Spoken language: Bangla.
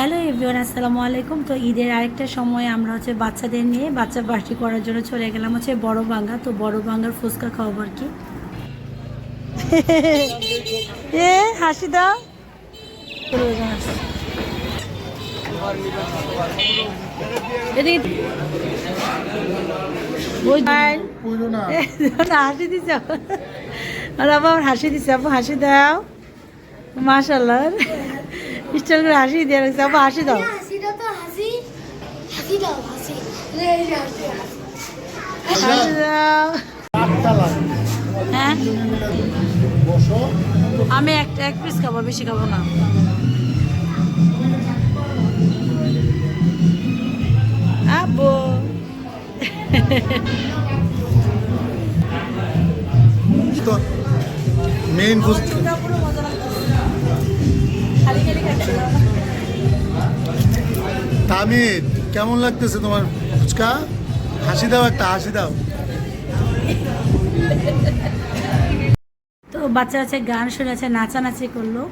হ্যালো এভরিওয়ান, আসসালামু আলাইকুম। তো ঈদের আরেকটা সময় আমরা বাচ্চাদের নিয়ে বাচ্চা পার্টি করার জন্য চলে গেলাম বড় ভাঙ্গা। তো বড় ভাঙ্গার ফুচকা খাওয়াবো আর কি। এ হাসি দাও। হাসি দিছে আর আবার হাসি দিছে। আপু হাসি দাও, মাশাআল্লাহ। স্টাইল করে হাসি দিয়ে রাখছে। আপু হাসি দাও। হ্যাঁ, আমি এক পিস খাবো, বেশি খাবো না। আব্বু মেইন তামিদ, কেমন লাগতেছে তোমার ফুচকা? হাসি দাও, একটা হাসি দাও। তো বাচ্চা গান শুনেছে, নাচানাচি করলো।